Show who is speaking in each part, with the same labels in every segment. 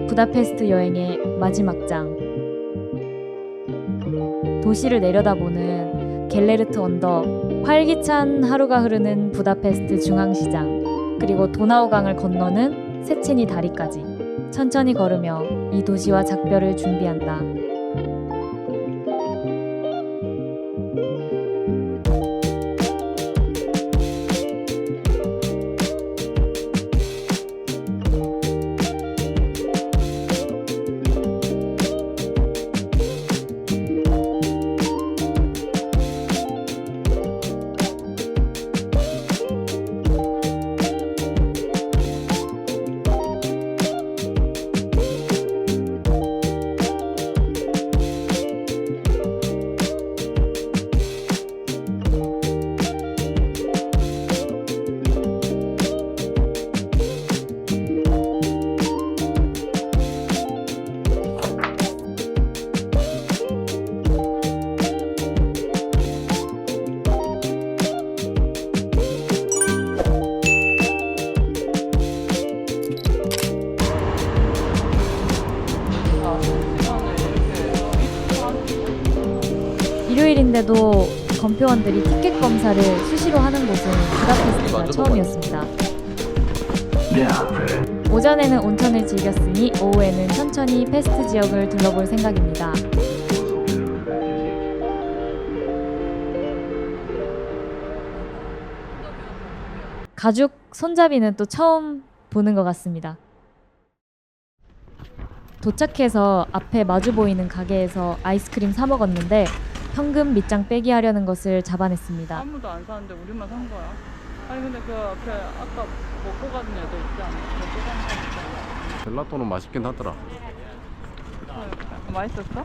Speaker 1: 부다페스트 여행의 마지막 장. 도시를 내려다보는 갤레르트 언덕, 활기찬 하루가 흐르는 부다페스트 중앙시장, 그리고 도나우강을 건너는 세치니 다리까지 천천히 걸으며 이 도시와 작별을 준비한다. 일요일인데도 검표원들이 티켓 검사를 수시로 하는 곳은 부다페스트가 처음이었습니다. 오전에는 온천을 즐겼으니 오후에는 천천히 페스트 지역을 둘러볼 생각입니다. 가죽 손잡이는 또 처음 보는 것 같습니다. 도착해서 앞에 마주 보이는 가게에서 아이스크림 사 먹었는데 현금 밑장 빼기 하려는 것을 잡아냈습니다.
Speaker 2: 아무도 안 사는데 우리만 산 거야. 아니 근데 그 앞에 아까 먹고 가는 애도 있지 않아? 먹고 가는 애 있잖아.
Speaker 3: 젤라또는 맛있긴 하더라.
Speaker 2: 맛있었어?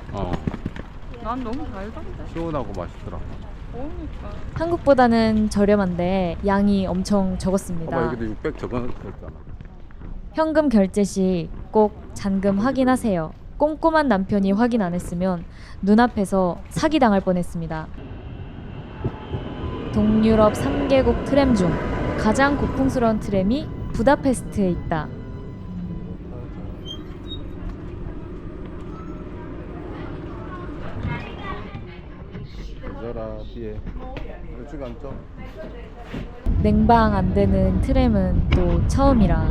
Speaker 2: 난 너무 달던데.
Speaker 3: 시원하고 맛있더라.
Speaker 2: 그러니까.
Speaker 1: 한국보다는 저렴한데 양이 엄청 적었습니다.
Speaker 3: 봐봐, 여기도 600 적어놨잖아.
Speaker 1: 현금 결제 시 꼭 잔금 확인하세요. 꼼꼼한 남편이 확인 안 했으면 눈앞에서 사기당할 뻔했습니다. 동유럽 3개국 트램 중 가장 고풍스러운 트램이 부다페스트에 있다.
Speaker 3: 여자라 뒤에 이쪽에 앉자.
Speaker 1: 냉방 안 되는 트램은 또 처음이라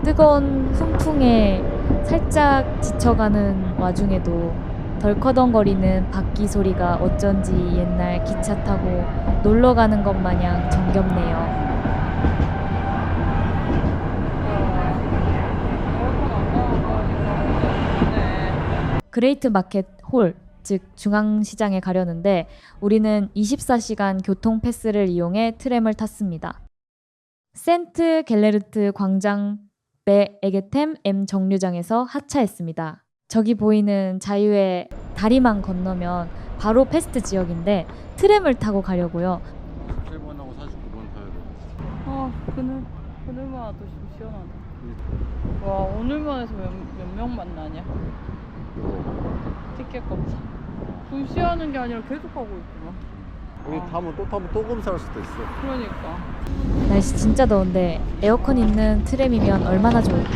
Speaker 1: 뜨거운 훈풍에 살짝 지쳐가는 와중에도 덜커덩거리는 바퀴 소리가 어쩐지 옛날 기차 타고 놀러 가는 것 마냥 정겹네요. 그레이트 마켓 홀, 즉 중앙시장에 가려는데 우리는 24시간 교통 패스를 이용해 트램을 탔습니다. 센트 갤레르트 광장 배 에게템 M 정류장에서 하차했습니다. 저기 보이는 자유의 다리만 건너면 바로 페스트 지역인데 트램을 타고 가려고요.
Speaker 3: 7번하고 49번 타야 돼.
Speaker 2: 그늘만 와도 좀 시원하다. 와 오늘만 해서 몇 명 만나냐? 티켓 검사. 불시하는 게 아니라 계속 하고 있구나.
Speaker 3: 여기 타면 또 검사할 수도 있어.
Speaker 2: 그러니까.
Speaker 1: 날씨 진짜 더운데 에어컨 있는 트램이면 얼마나 좋을까.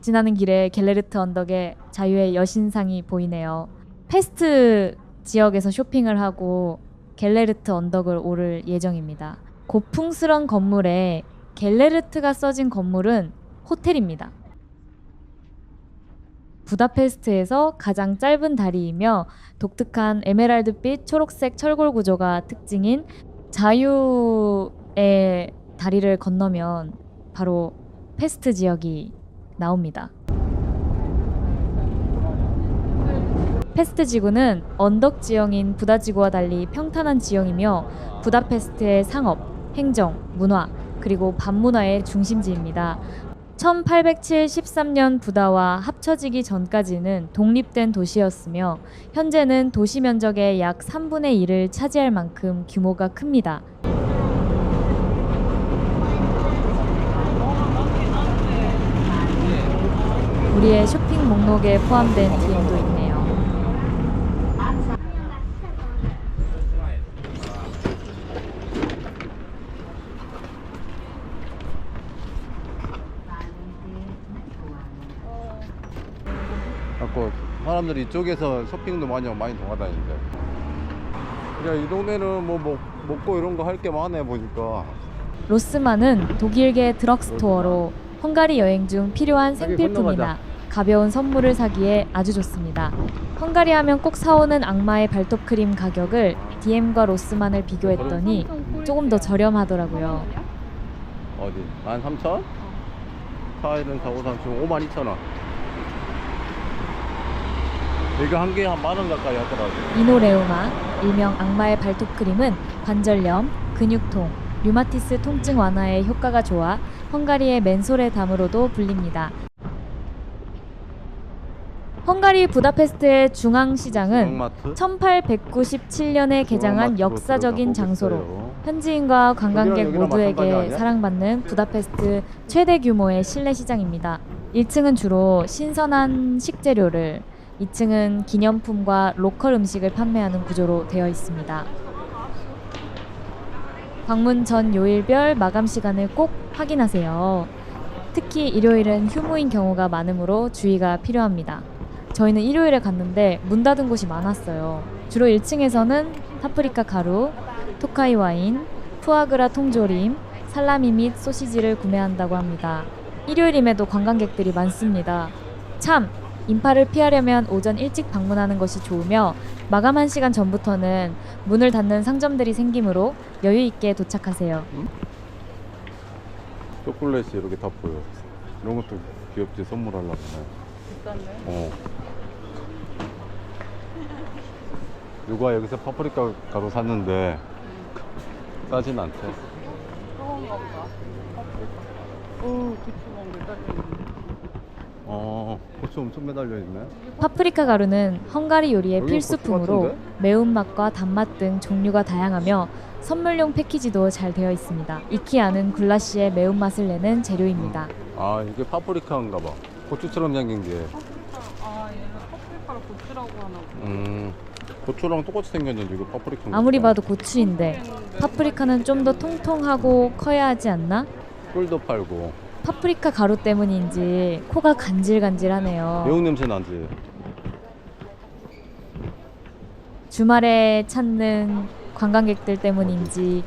Speaker 1: 지나는 길에 갤레르트 언덕에 자유의 여신상이 보이네요. 페스트 지역에서 쇼핑을 하고 갤레르트 언덕을 오를 예정입니다. 고풍스런 건물에 갤레르트가 써진 건물은 호텔입니다. 부다페스트에서 가장 짧은 다리이며 독특한 에메랄드빛 초록색 철골 구조가 특징인 자유의 다리를 건너면 바로 페스트 지역이 나옵니다. 페스트 지구는 언덕 지형인 부다 지구와 달리 평탄한 지형이며 부다페스트의 상업, 행정, 문화, 그리고 반문화의 중심지입니다. 1873년 부다와 합쳐지기 전까지는 독립된 도시였으며 현재는 도시 면적의 약 3분의 1을 차지할 만큼 규모가 큽니다. 우리의 쇼핑 목록에 포함된 DM도 있네요.
Speaker 3: 많고 사람들이 이쪽에서 쇼핑도 많이 하고 많이 돌아다니는데. 야, 이 동네는 뭐 먹고 이런 거 할 게 많네 보니까.
Speaker 1: 로스만은 독일계 드럭스토어로 헝가리 여행 중 필요한
Speaker 3: 저기
Speaker 1: 생필품이나
Speaker 3: 건너가자.
Speaker 1: 가벼운 선물을 사기에 아주 좋습니다. 헝가리 하면 꼭 사오는 악마의 발톱 크림 가격을 DM과 로스만을 비교했더니 조금 더 저렴하더라고요.
Speaker 3: 어디? 13,000? 타일은 4, 5, 3, 52,000원. 이거 한 개에 한 만원 가까이 하더라고.
Speaker 1: 이노레우마, 일명 악마의 발톱 크림은 관절염, 근육통, 류마티스 통증 완화에 효과가 좋아 헝가리의 맨솔의 담으로도 불립니다. 헝가리 부다페스트의 중앙시장은
Speaker 3: 중앙마트?
Speaker 1: 1897년에 개장한
Speaker 3: 중앙마트로
Speaker 1: 역사적인
Speaker 3: 들어가
Speaker 1: 장소로
Speaker 3: 보겠어요.
Speaker 1: 현지인과 관광객
Speaker 3: 여기랑 마찬가지
Speaker 1: 모두에게
Speaker 3: 아니야?
Speaker 1: 사랑받는 부다페스트 최대 규모의 실내 시장입니다. 1층은 주로 신선한 식재료를, 2층은 기념품과 로컬 음식을 판매하는 구조로 되어 있습니다. 방문 전 요일별 마감 시간을 꼭 확인하세요. 특히 일요일은 휴무인 경우가 많으므로 주의가 필요합니다. 저희는 일요일에 갔는데 문 닫은 곳이 많았어요. 주로 1층에서는 파프리카 가루, 토카이 와인, 푸아그라 통조림, 살라미 및 소시지를 구매한다고 합니다. 일요일임에도 관광객들이 많습니다. 참! 인파를 피하려면 오전 일찍 방문하는 것이 좋으며 마감 1시간 전부터는 문을 닫는 상점들이 생기므로 여유 있게 도착하세요.
Speaker 3: 초콜릿이 이렇게 다 보여. 이런 것도 귀엽지, 선물하려고 해.
Speaker 2: 비쌌네.
Speaker 3: 어. 누가 여기서 파프리카 가루 샀는데 싸진 않대.
Speaker 2: 그런가 보다. 고추 매달려.
Speaker 3: 고추 엄청 매달려 있네.
Speaker 1: 파프리카 가루는 헝가리 요리의
Speaker 3: 여기
Speaker 1: 필수품으로
Speaker 3: 고추 같은데?
Speaker 1: 매운맛과 단맛 등 종류가 다양하며 선물용 패키지도 잘 되어 있습니다. 이키아는 굴라시의 매운맛을 내는 재료입니다.
Speaker 3: 아, 이게 파프리카인가 봐. 고추처럼 생긴 게.
Speaker 2: 얘는 파프리카를 고추라고 하나 보다.
Speaker 3: 고추랑 똑같이 생겼는데 이거 파프리카인가
Speaker 1: 아무리
Speaker 3: 보다.
Speaker 1: 봐도 고추인데 파프리카는 좀 더 통통하고 커야 하지 않나?
Speaker 3: 꿀도 팔고.
Speaker 1: 파프리카 가루 때문인지 코가 간질간질하네요.
Speaker 3: 매운 냄새 나지.
Speaker 1: 주말에 찾는 관광객들 때문인지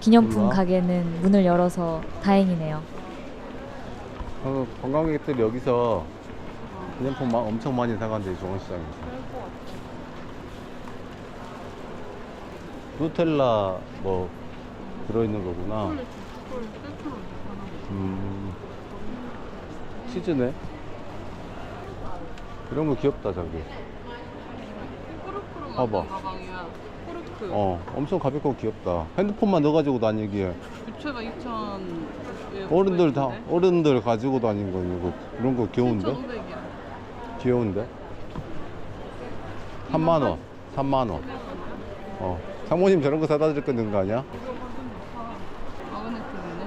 Speaker 1: 기념품
Speaker 3: 몰라.
Speaker 1: 가게는 문을 열어서 다행이네요.
Speaker 3: 관광객들이 여기서 기념품 엄청 많이 사간대, 중앙시장에서. 누텔라 뭐 들어있는 거구나. 치즈네. 이런 거 귀엽다, 저기.
Speaker 2: 코르크로
Speaker 3: 봐봐.
Speaker 2: 만든 가방이야. 코르크.
Speaker 3: 엄청 가볍고 귀엽다. 핸드폰만 넣어가지고 다니기에.
Speaker 2: 부채가 2,000.
Speaker 3: 어른들 가지고 다니는 거, 이거. 이런 거 귀여운데?
Speaker 2: 7,500이야.
Speaker 3: 귀여운데? 3만원. 3만원. 장모님 저런 거 사다 줄 거는 거 아니야?
Speaker 2: 마그네틱이네.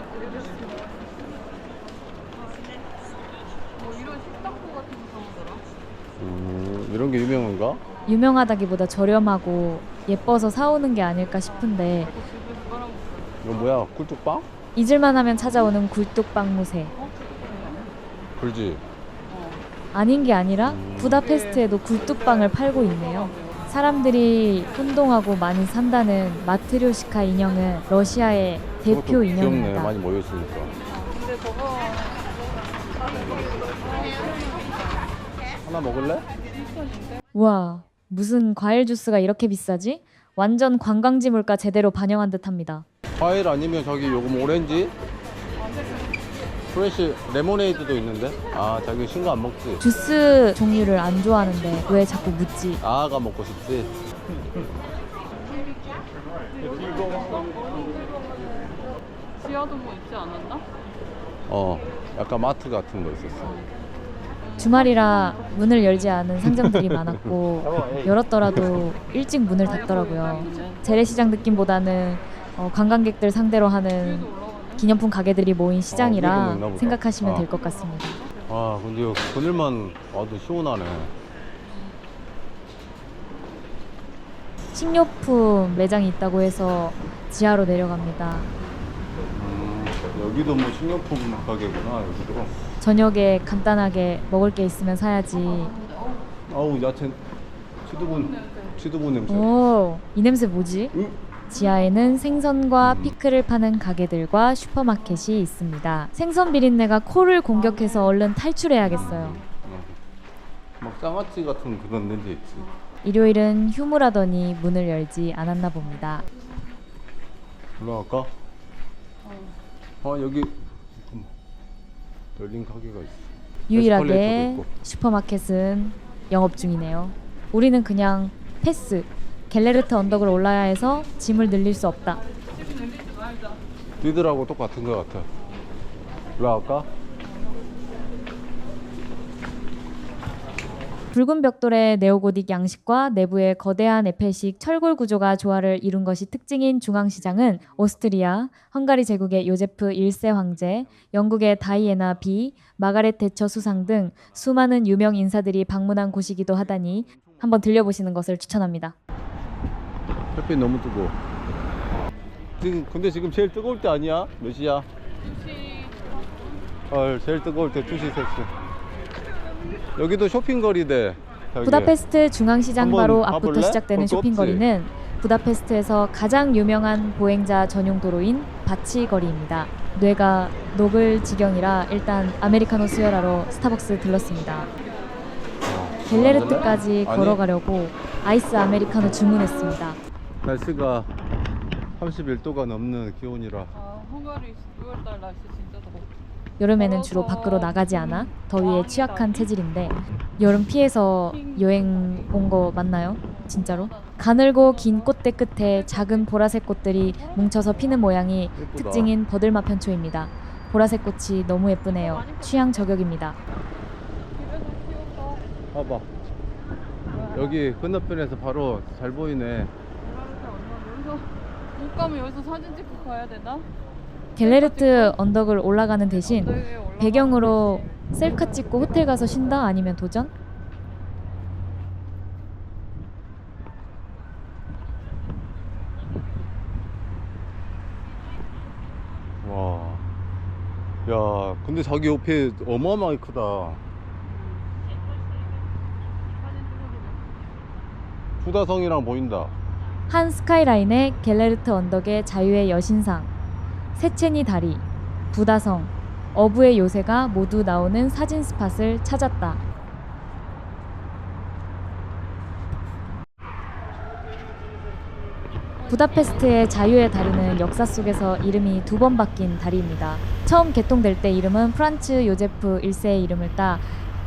Speaker 2: 뭐 이런 식당도 같은 거 사오더라.
Speaker 3: 이런 게 유명한가?
Speaker 1: 유명하다기보다 저렴하고 예뻐서 사오는 게 아닐까 싶은데
Speaker 2: 집에서 빨아먹고.
Speaker 3: 이거 뭐야? 꿀뚝빵?
Speaker 1: 잊을만 하면 찾아오는 굴뚝빵 무새.
Speaker 3: 그러지.
Speaker 1: 아닌 게 아니라 부다페스트에도 굴뚝빵을 팔고 있네요. 사람들이 혼동하고 많이 산다는 마트료시카 인형은 러시아의 대표
Speaker 3: 저것도 귀엽네.
Speaker 1: 인형입니다.
Speaker 3: 많이 모였으니까.
Speaker 2: 근데 저거
Speaker 3: 하나 먹을래?
Speaker 1: 우와, 무슨 과일 주스가 이렇게 비싸지? 완전 관광지 물가 제대로 반영한 듯합니다.
Speaker 3: 과일 아니면 저기 요금 오렌지? 프레쉬 레모네이드도 있는데? 아, 자기 신 거 안 먹지?
Speaker 1: 주스 종류를 안 좋아하는데 왜 자꾸 묻지?
Speaker 3: 아가 먹고 싶지?
Speaker 2: 지하도 뭐 있지 않았나?
Speaker 3: 약간 마트 같은 거 있었어.
Speaker 1: 주말이라 문을 열지 않은 상점들이 많았고 열었더라도 일찍 문을 닫더라고요. 재래시장 느낌보다는 관광객들 상대로 하는 기념품 가게들이 모인
Speaker 3: 위에도
Speaker 1: 시장이라
Speaker 3: 먹나 보다.
Speaker 1: 생각하시면 될 것 같습니다.
Speaker 3: 아, 근데 이거 그늘만 와도 시원하네.
Speaker 1: 식료품 매장이 있다고 해서 지하로 내려갑니다.
Speaker 3: 여기도 뭐 식료품 가게구나, 여기도.
Speaker 1: 저녁에 간단하게 먹을 게 있으면 사야지
Speaker 3: 아우 야채 치두분 냄새.
Speaker 1: 오, 이 냄새 뭐지?
Speaker 3: 응?
Speaker 1: 지하에는 생선과 피클을 파는 가게들과 슈퍼마켓이 있습니다. 생선 비린내가 코를 공격해서 얼른 탈출해야겠어요.
Speaker 3: 막 장아찌 같은 그런 냄새 있지.
Speaker 1: 일요일은 휴무라더니 문을 열지 않았나 봅니다.
Speaker 3: 올라갈까? 여기 잠깐만. 열린 가게가 있어.
Speaker 1: 유일하게
Speaker 3: 에스컬레이터도 있고.
Speaker 1: 슈퍼마켓은 영업 중이네요. 우리는 그냥 패스. 갤레르트 언덕을 올라야 해서 짐을 늘릴 수 없다.
Speaker 3: 니들하고 똑같은 것 같아. 올라갈까?
Speaker 1: 붉은 벽돌의 네오고딕 양식과 내부의 거대한 에펠식 철골 구조가 조화를 이룬 것이 특징인 중앙시장은 오스트리아, 헝가리 제국의 요제프 1세 황제, 영국의 다이애나 비, 마가렛 대처 수상 등 수많은 유명 인사들이 방문한 곳이기도 하다니 한번 들려보시는 것을 추천합니다.
Speaker 3: 햇빛 너무 뜨거워. 근데 지금 제일 뜨거울 때 아니야? 몇 시야? 2시. 제일 뜨거울 때 2시, 3시. 여기도 쇼핑거리대.
Speaker 1: 부다페스트 중앙시장
Speaker 3: 한번
Speaker 1: 바로
Speaker 3: 가볼래?
Speaker 1: 앞부터 시작되는
Speaker 3: 볼거
Speaker 1: 쇼핑거리는 부다페스트에서 가장 유명한 보행자 전용 도로인 바치 거리입니다. 뇌가 녹을 지경이라 일단 아메리카노 수혈하러 스타벅스 들렀습니다. 갤레르트까지
Speaker 3: 아니.
Speaker 1: 걸어가려고 아이스 아메리카노 주문했습니다.
Speaker 3: 날씨가 31도가 넘는 기온이라.
Speaker 2: 헝가리 6월달 날씨 진짜 더워.
Speaker 1: 여름에는 주로 밖으로 나가지 않아 더위에 취약한 체질인데 여름 피해서 여행 온 거 맞나요? 진짜로? 가늘고 긴 꽃대 끝에 작은 보라색 꽃들이 뭉쳐서 피는 모양이
Speaker 3: 예쁘다.
Speaker 1: 특징인 버들마 편초입니다. 보라색 꽃이 너무 예쁘네요. 취향 저격입니다.
Speaker 3: 봐봐. 여기 건너편에서 바로 잘 보이네.
Speaker 2: 여기서 못 가면 여기서 사진 찍고 가야 되나?
Speaker 1: 갤레르트 언덕을 올라가는 대신
Speaker 2: 언덕에 올라가는
Speaker 1: 배경으로 셀카 찍고 호텔 가서 쉰다? 아니면 도전?
Speaker 3: 와. 야, 근데 자기 옆에 어마어마하게 크다. 부다성이랑 보인다.
Speaker 1: 한 스카이라인의 갤레르트 언덕의 자유의 여신상, 세체니 다리, 부다성, 어부의 요새가 모두 나오는 사진 스팟을 찾았다. 부다페스트의 자유의 다리는 역사 속에서 이름이 2번 바뀐 다리입니다. 처음 개통될 때 이름은 프란츠 요제프 1세의 이름을 따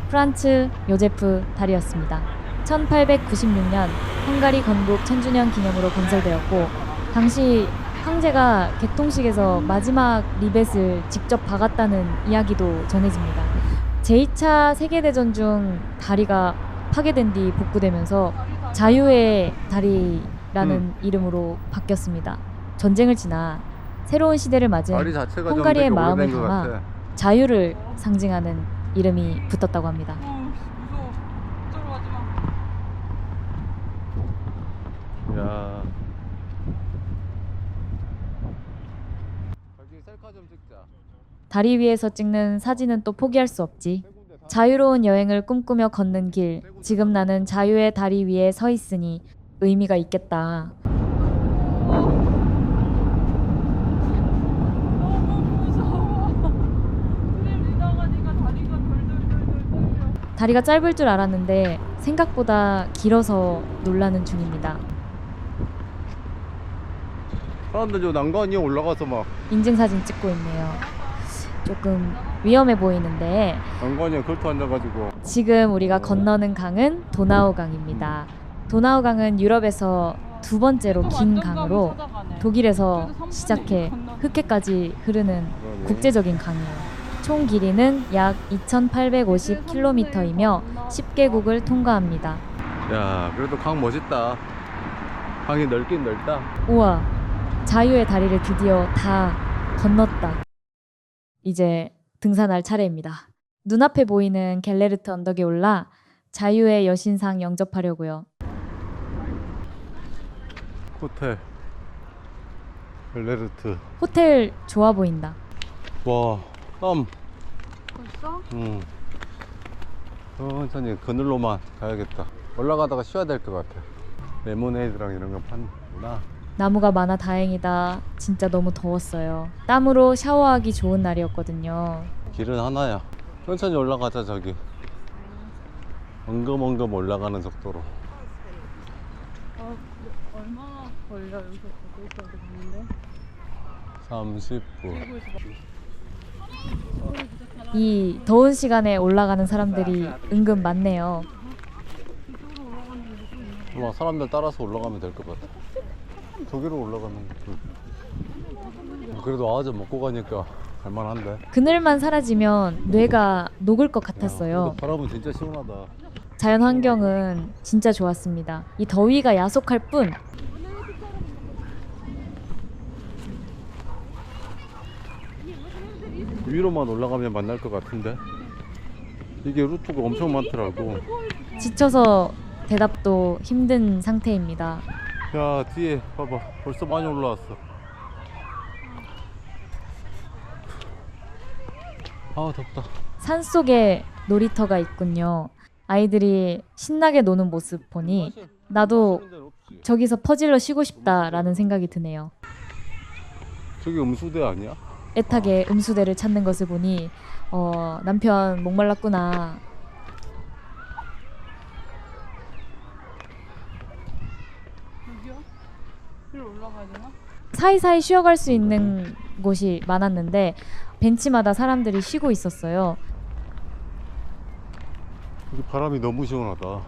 Speaker 1: 프란츠 요제프 다리였습니다. 1896년 헝가리 건국 1000주년 기념으로 건설되었고 당시 황제가 개통식에서 마지막 리벳을 직접 박았다는 이야기도 전해집니다. 제2차 세계대전 중 다리가 파괴된 뒤 복구되면서 자유의 다리라는 이름으로 바뀌었습니다. 전쟁을 지나 새로운 시대를 맞은
Speaker 3: 다리 자체가 좀
Speaker 1: 헝가리의
Speaker 3: 되게
Speaker 1: 마음을
Speaker 3: 오래된 것
Speaker 1: 담아
Speaker 3: 같아.
Speaker 1: 자유를 상징하는 이름이 붙었다고 합니다.
Speaker 2: 무서워. 저로 가지 마.
Speaker 3: 야. 여기 셀카 좀 찍자.
Speaker 1: 다리 위에서 찍는 사진은 또 포기할 수 없지. 자유로운 여행을 꿈꾸며 걷는 길. 지금 나는 자유의 다리 위에 서 있으니 의미가 있겠다.
Speaker 2: 너무 무서워. 근데 지나가니까 다리가 덜덜덜덜 떨려.
Speaker 1: 다리가 짧을 줄 알았는데 생각보다 길어서 놀라는 중입니다.
Speaker 3: 사람들 저 난간 위에 올라가서 막
Speaker 1: 인증사진 찍고 있네요. 조금 위험해 보이는데
Speaker 3: 난간 위에 걸터 앉아가지고.
Speaker 1: 지금 우리가 건너는 강은 도나우강입니다. 도나우강은 유럽에서 두 번째로 긴 강으로 독일에서 시작해 흑해까지 흐르는 국제적인 강이에요. 총 길이는 약 2,850km이며 10개국을 통과합니다.
Speaker 3: 야, 그래도 강 멋있다. 강이 넓긴 넓다.
Speaker 1: 우와, 자유의 다리를 드디어 다 건넜다. 이제 등산할 차례입니다. 눈앞에 보이는 갤레르트 언덕에 올라 자유의 여신상 영접하려고요.
Speaker 3: 호텔 갤레르트.
Speaker 1: 호텔 좋아 보인다.
Speaker 3: 와, 땀.
Speaker 2: 벌써?
Speaker 3: 응. 천천히 그늘로만 가야겠다. 올라가다가 쉬어야 될 것 같아. 레모네이드랑 이런 거 파는구나.
Speaker 1: 나무가 많아 다행이다. 진짜 너무 더웠어요. 땀으로 샤워하기 좋은 날이었거든요.
Speaker 3: 길은 하나야. 천천히 올라가자. 저기 엉금엉금 올라가는 속도로.
Speaker 2: 아, 얼마나 걸려 여기서 거기까지 가는데?
Speaker 3: 30분.
Speaker 1: 이 더운 시간에 올라가는 사람들이 은근 많네요.
Speaker 3: 막 사람들 따라서 올라가면 될 것 같아. 저기로 올라가는 것도. 그래도 아주 먹고 가니까 갈만한데.
Speaker 1: 그늘만 사라지면 뇌가 녹을 것 같았어요.
Speaker 3: 근데 바람은 진짜 시원하다.
Speaker 1: 자연 환경은 진짜 좋았습니다. 이 더위가 야속할 뿐
Speaker 3: 위로만 올라가면 만날 것 같은데. 이게 루트가 엄청 많더라고.
Speaker 1: 지쳐서 대답도 힘든 상태입니다.
Speaker 3: 야, 뒤에 봐봐. 벌써 많이 올라왔어. 아, 덥다.
Speaker 1: 산속에 놀이터가 있군요. 아이들이 신나게 노는 모습 보니 나도 저기서 퍼질러 쉬고 싶다라는 생각이 드네요.
Speaker 3: 저기 음수대 아니야?
Speaker 1: 애타게 음수대를 찾는 것을 보니 남편 목말랐구나.
Speaker 2: 여기요? 여기로 올라가야 되나?
Speaker 1: 사이사이 쉬어갈 수 있는 곳이 많았는데 벤치마다 사람들이 쉬고 있었어요.
Speaker 3: 여기 바람이 너무 시원하다.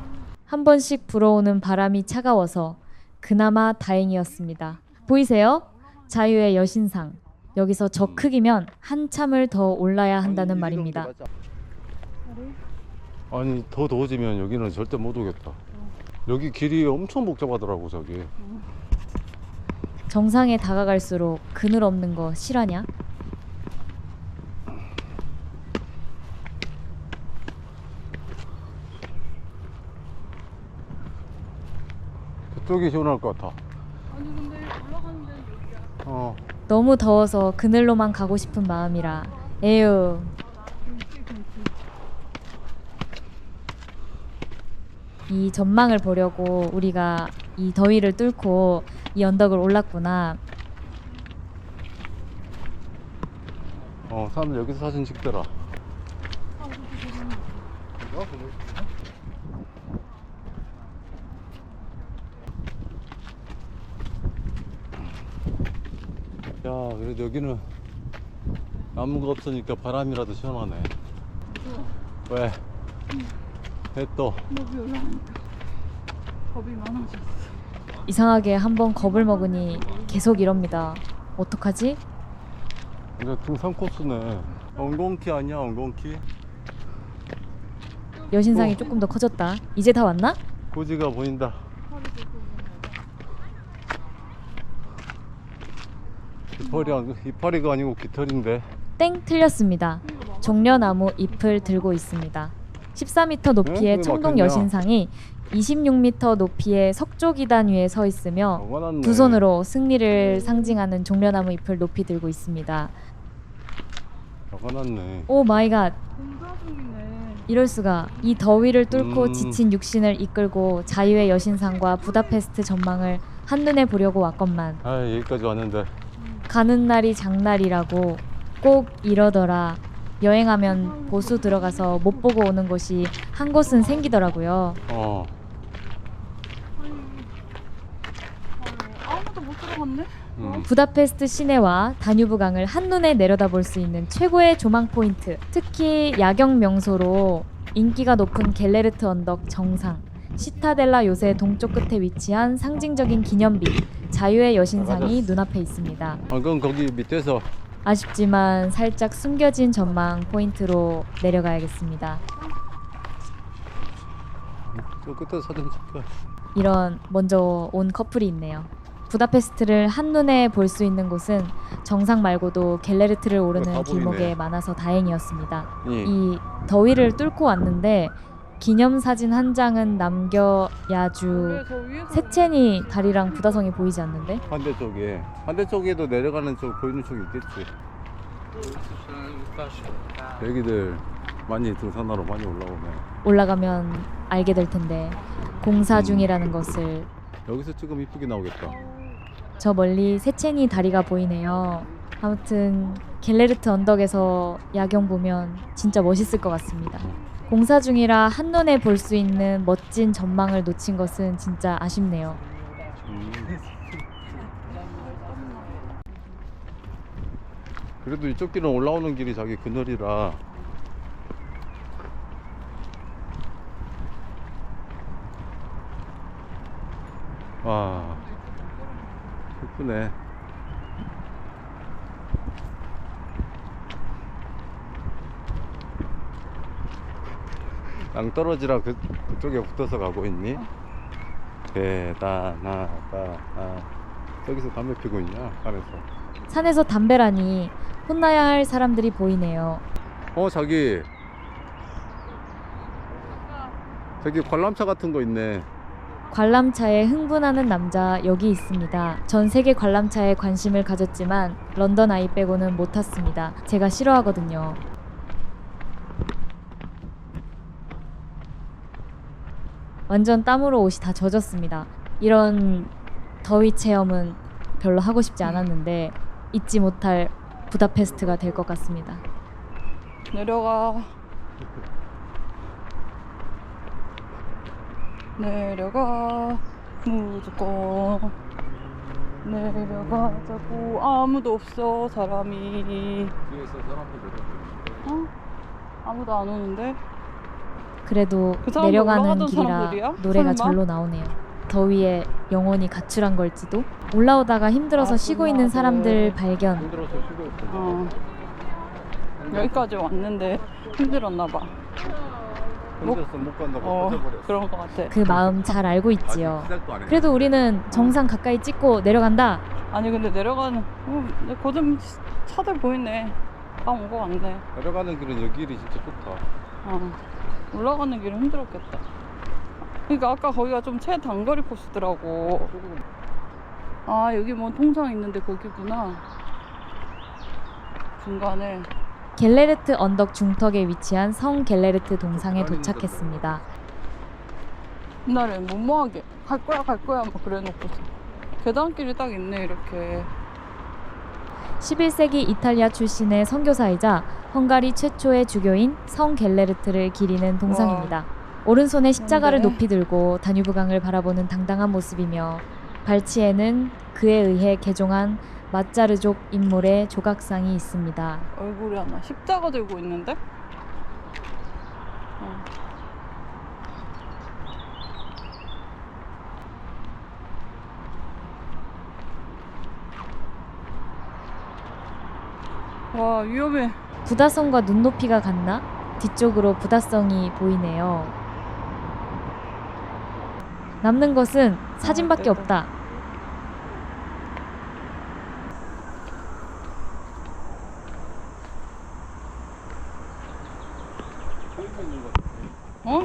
Speaker 1: 한 번씩 불어오는 바람이 차가워서 그나마 다행이었습니다. 보이세요? 자유의 여신상. 여기서 저 크기면 한참을 더 올라야 한다는 말입니다.
Speaker 3: 아니, 더 더워지면 여기는 절대 못 오겠다. 여기 길이 엄청 복잡하더라고. 저기
Speaker 1: 정상에 다가갈수록 그늘 없는 거 실화냐?
Speaker 3: 그쪽이 시원할 것 같아.
Speaker 2: 아니 근데 올라가는 데는 여기야.
Speaker 1: 너무 더워서 그늘로만 가고 싶은 마음이라 에휴. 이 전망을 보려고 우리가 이 더위를 뚫고 이 언덕을 올랐구나.
Speaker 3: 사람들 여기서 사진 찍더라. 야, 그래도 여기는 나무가 없으니까 바람이라도 시원하네. 왜? 또
Speaker 2: 여기 올라가니까 겁이 많아졌어.
Speaker 1: 이상하게 한번 겁을 먹으니 계속 이럽니다. 어떡하지?
Speaker 3: 이거 등산 코스네. 엉겅키 아니야, 엉겅키?
Speaker 1: 여신상이 조금 더 커졌다. 이제 다 왔나?
Speaker 3: 고지가 보인다. 이파리가 아니고 깃털인데.
Speaker 1: 땡, 틀렸습니다. 종려나무 잎을 들고 있습니다. 14m 높이의
Speaker 3: 그게
Speaker 1: 청동
Speaker 3: 막혔냐?
Speaker 1: 여신상이 26m 높이의 석조기단 위에 서 있으며
Speaker 3: 많았네.
Speaker 1: 두 손으로 승리를 상징하는 종려나무 잎을 높이 들고 있습니다.
Speaker 3: 많았네.
Speaker 1: 오 마이 갓.
Speaker 2: 공사 중이네.
Speaker 1: 이럴 수가. 이 더위를 뚫고
Speaker 3: 음.
Speaker 1: 지친 육신을 이끌고 자유의 여신상과 부다페스트 전망을 한눈에 보려고 왔건만
Speaker 3: 아, 여기까지 왔는데.
Speaker 1: 가는 날이 장날이라고 꼭 이러더라. 여행하면 보수 들어가서 못 보고 오는 곳이 한 곳은 생기더라고요.
Speaker 2: 아무도 못 들어갔네?
Speaker 1: 부다페스트 시내와 다뉴브강을 한눈에 내려다볼 수 있는 최고의 조망 포인트. 특히 야경 명소로 인기가 높은 갤레르트 언덕 정상, 시타델라 요새 동쪽 끝에 위치한 상징적인 기념비 자유의 여신상이 눈앞에 있습니다.
Speaker 3: 그럼 거기 밑에서
Speaker 1: 아쉽지만 살짝 숨겨진 전망 포인트로 내려가야겠습니다.
Speaker 3: 저 끝에 사진 찍자.
Speaker 1: 이런 먼저 온 커플이 있네요. 부다페스트를 한눈에 볼 수 있는 곳은 정상 말고도 갤레르트를 오르는
Speaker 3: 다 보이네.
Speaker 1: 길목에 많아서 다행이었습니다.
Speaker 3: 예.
Speaker 1: 이 더위를 뚫고 왔는데 기념사진 한 장은 남겨야주.
Speaker 2: 원래 저 위에서
Speaker 1: 세첸이 다리랑 부다성이 보이지 않는데?
Speaker 3: 반대쪽에도 내려가는 쪽 보이는 쪽이 있겠지. 여기들 많이 등산하러 많이 올라오네.
Speaker 1: 올라가면 알게 될 텐데 공사 중이라는 것을.
Speaker 3: 여기서 찍으면 이쁘게 나오겠다.
Speaker 1: 저 멀리 세첸이 다리가 보이네요. 아무튼 갤레르트 언덕에서 야경 보면 진짜 멋있을 것 같습니다. 공사 중이라 한눈에 볼 수 있는 멋진 전망을 놓친 것은 진짜 아쉽네요.
Speaker 3: 그래도 이쪽 길은 올라오는 길이 자기 그늘이라 와 예쁘네. 낭떠러지라 그쪽에 붙어서 가고 있니? 대단하다. 저기서 담배 피고 있냐? 산에서.
Speaker 1: 산에서 담배라니 혼나야 할 사람들이 보이네요.
Speaker 3: 저기 관람차 같은 거 있네.
Speaker 1: 관람차에 흥분하는 남자 여기 있습니다. 전 세계 관람차에 관심을 가졌지만 런던 아이 빼고는 못 탔습니다. 제가 싫어하거든요. 완전 땀으로 옷이 다 젖었습니다. 이런 더위 체험은 별로 하고 싶지 않았는데 잊지 못할 부다페스트가 될 것 같습니다.
Speaker 2: 내려가. 내려가. 무조건 내려가자고. 아무도 없어 사람이.
Speaker 3: 뒤에서 사람들
Speaker 2: 아무도 안 오는데.
Speaker 1: 그래도
Speaker 2: 그 사람들
Speaker 1: 내려가는
Speaker 2: 올라가던
Speaker 1: 길이라
Speaker 2: 사람들이야?
Speaker 1: 노래가
Speaker 2: 설마?
Speaker 1: 절로 나오네요. 더위에 영혼이 가출한 걸지도. 올라오다가 힘들어서 쉬고 있는 사람들 발견.
Speaker 3: 힘들어서 쉬고 있어.
Speaker 2: 여기까지 왔는데 힘들었나 봐.
Speaker 3: 힘들어서 못 간다고 꺼져버렸어.
Speaker 2: 그런 거 같아.
Speaker 1: 그 마음 잘 알고 있지요.
Speaker 3: 시작도 안 했는데.
Speaker 1: 그래도 우리는 정상 가까이 찍고 내려간다.
Speaker 2: 아니 근데 내려가는 고좀 차들 보이네. 다 온 거 같네.
Speaker 3: 내려가는 길은 여기 길이 진짜 좋다.
Speaker 2: 올라가는 길은 힘들었겠다. 그러니까 아까 거기가 좀 최단거리 코스더라고. 여기 뭐 통상 있는데 거기구나. 중간에.
Speaker 1: 갤레르트 언덕 중턱에 위치한 성 갤레르트 동상에 도착했습니다.
Speaker 2: 옛날에 무모하게 갈 거야 막 그래놓고서 계단길이 딱 있네 이렇게.
Speaker 1: 11세기 이탈리아 출신의 선교사이자 헝가리 최초의 주교인 성 갤레르트를 기리는 동상입니다. 오른손에 십자가를
Speaker 2: 근데?
Speaker 1: 높이 들고 다뉴브강을 바라보는 당당한 모습이며 발치에는 그에 의해 개종한 마짜르족 인물의 조각상이 있습니다.
Speaker 2: 얼굴이 하나 십자가 들고 있는데? 와 위험해.
Speaker 1: 부다성과 눈높이가 같나? 뒤쪽으로 부다성이 보이네요. 남는 것은 사진밖에
Speaker 2: 됐다.
Speaker 1: 없다.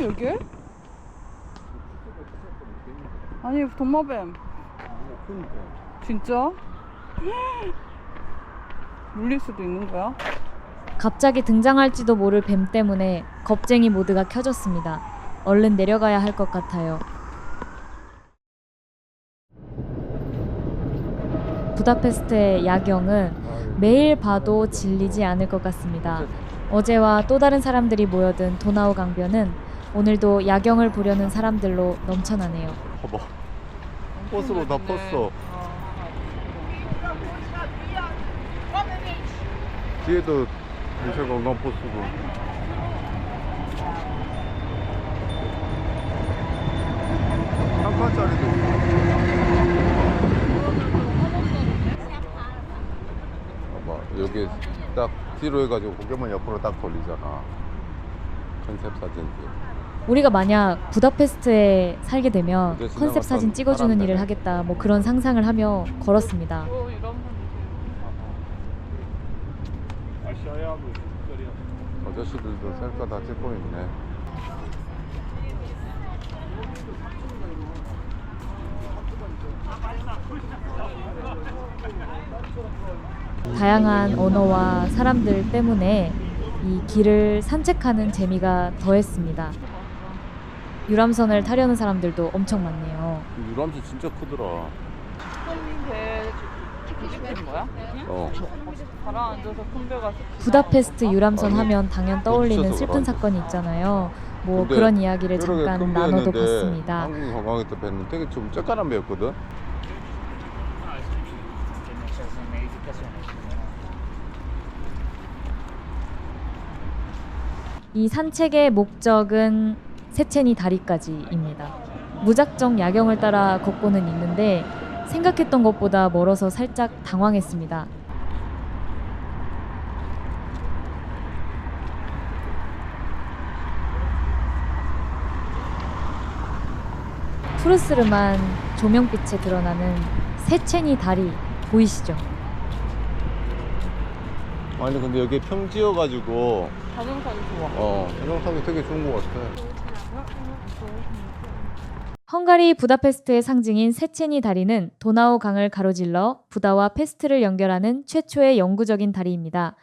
Speaker 2: 여기에? 아니 도마뱀. 진짜? 물릴 수도 있는 거야?
Speaker 1: 갑자기 등장할지도 모를 뱀 때문에 겁쟁이 모드가 켜졌습니다. 얼른 내려가야 할 것 같아요. 부다페스트의 야경은 매일 봐도 질리지 않을 것 같습니다. 어제와 또 다른 사람들이 모여든 도나우 강변은 오늘도 야경을 보려는 사람들로 넘쳐나네요.
Speaker 3: 봐봐. 버스로 다 펐어. 뒤에도 미셸 관광 버스고. 한 칸짜리도 있어. 봐봐, 여기 딱 뒤로 해가지고 고개만 옆으로 딱 돌리잖아. 컨셉 사진들.
Speaker 1: 우리가 만약 부다페스트에 살게 되면
Speaker 3: 어제
Speaker 1: 컨셉 사진
Speaker 3: 지나갔던
Speaker 1: 찍어주는
Speaker 3: 사람들.
Speaker 1: 일을 하겠다, 뭐 그런 상상을 하며 걸었습니다.
Speaker 3: 아저씨들도 셀카 다 찍고 있네.
Speaker 1: 다양한 언어와 사람들 때문에 이 길을 산책하는 재미가 더했습니다. 유람선을 타려는 사람들도 엄청 많네요.
Speaker 3: 유람선 진짜 크더라.
Speaker 2: 큰배 뒤집힌 거야?
Speaker 3: 어.
Speaker 2: 가라앉아서 큰 배가
Speaker 1: 부다페스트 유람선
Speaker 3: 아니,
Speaker 1: 하면 당연 떠올리는
Speaker 3: 멈춰서
Speaker 1: 슬픈
Speaker 3: 그런지.
Speaker 1: 사건이 있잖아요. 뭐
Speaker 3: 근데
Speaker 1: 그런 이야기를
Speaker 3: 이렇게
Speaker 1: 잠깐
Speaker 3: 큰
Speaker 1: 나눠도
Speaker 3: 배였는데
Speaker 1: 봤습니다.
Speaker 3: 한국 관광했던 배는 되게 좀 쬐깐한 배였거든.
Speaker 1: 이 산책의 목적은 세체니 다리까지입니다. 무작정 야경을 따라 걷고는 있는데 생각했던 것보다 멀어서 살짝 당황했습니다. 푸르스름한 조명빛에 드러나는 세체니 다리 보이시죠?
Speaker 3: 아니 근데 여기 평지여가지고
Speaker 2: 자전거 좋아.
Speaker 3: 자전거 타기 되게 좋은 것 같아.
Speaker 1: 헝가리 부다페스트의 상징인 세체니 다리는 도나우 강을 가로질러 부다와 페스트를 연결하는 최초의 영구적인 다리입니다.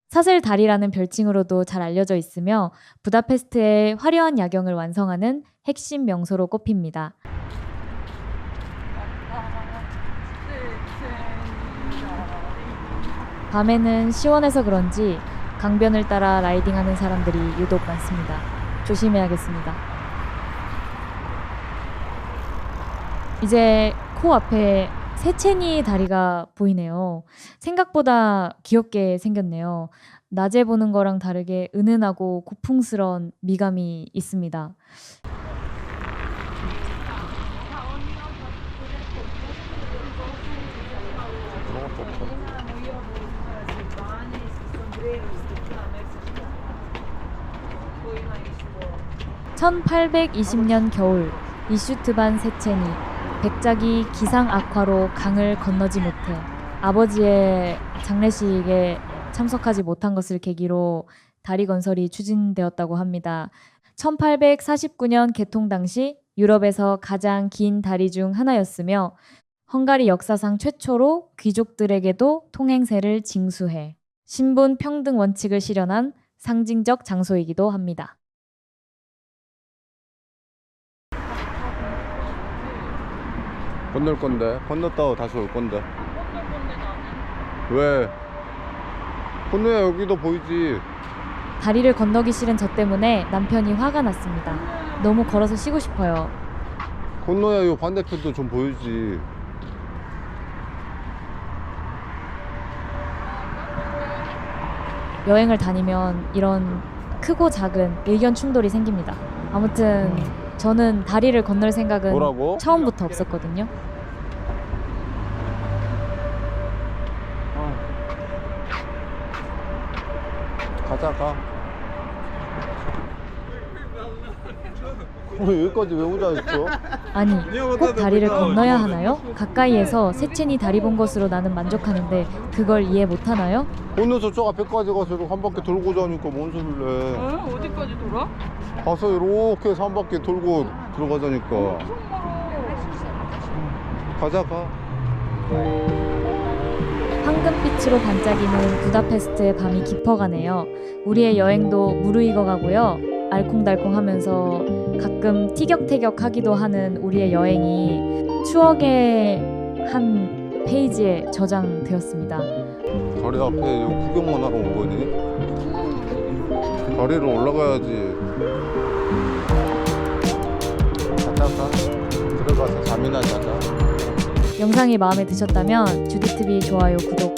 Speaker 1: 사슬 다리라는 별칭으로도 잘 알려져 있으며 부다페스트의 화려한 야경을 완성하는 핵심 명소로 꼽힙니다. 밤에는 시원해서 그런지 강변을 따라 라이딩하는 사람들이 유독 많습니다. 조심해야겠습니다. 이제 코앞에 세체니 다리가 보이네요. 생각보다 귀엽게 생겼네요. 낮에 보는 거랑 다르게 은은하고 고풍스러운 미감이 있습니다.
Speaker 3: 그런 것도 없어.
Speaker 1: 1820년 겨울 이슈트반 세체니 백작이 기상 악화로 강을 건너지 못해 아버지의 장례식에 참석하지 못한 것을 계기로 다리 건설이 추진되었다고 합니다. 1849년 개통 당시 유럽에서 가장 긴 다리 중 하나였으며 헝가리 역사상 최초로 귀족들에게도 통행세를 징수해 신분 평등 원칙을 실현한 상징적 장소이기도 합니다.
Speaker 3: 건널 건데 건넜다가 다시 올 건데.
Speaker 2: 건널 건데 나는.
Speaker 3: 왜? 건너야 여기도 보이지.
Speaker 1: 다리를 건너기 싫은 저 때문에 남편이 화가 났습니다. 너무 걸어서 쉬고 싶어요.
Speaker 3: 건너야 요 반대편도 좀 보이지.
Speaker 1: 여행을 다니면 이런 크고 작은 의견 충돌이 생깁니다. 아무튼 저는 다리를 건널 생각은
Speaker 3: 뭐라고?
Speaker 1: 처음부터 없었거든요.
Speaker 3: 가자 가. 여기까지 왜 오자 했어?
Speaker 1: 아니, 꼭 다리를 건너야 하나요? 가까이에서 세체니 다리 본 것으로 나는 만족하는데 그걸 이해 못하나요?
Speaker 3: 건너서 저 앞에까지 가서 이렇게 한 바퀴 돌고 자니까 뭔 소리를 해.
Speaker 2: 응? 어디까지 돌아?
Speaker 3: 가서 이렇게 해서 한 바퀴 돌고 들어가자니까. 가자 가.
Speaker 1: 황금빛으로 반짝이는 부다페스트의 밤이 깊어가네요. 우리의 여행도 무르익어가고요. 알콩달콩하면서 가끔 티격태격하기도 하는 우리의 여행이 추억의 한 페이지에 저장되었습니다.
Speaker 3: 다리 앞에 여기 구경만 하러 온 거니? 다리로 올라가야지. 가자 가. 들어가서 잠이나 자자.
Speaker 1: 영상이 마음에 드셨다면 주디TV 좋아요, 구독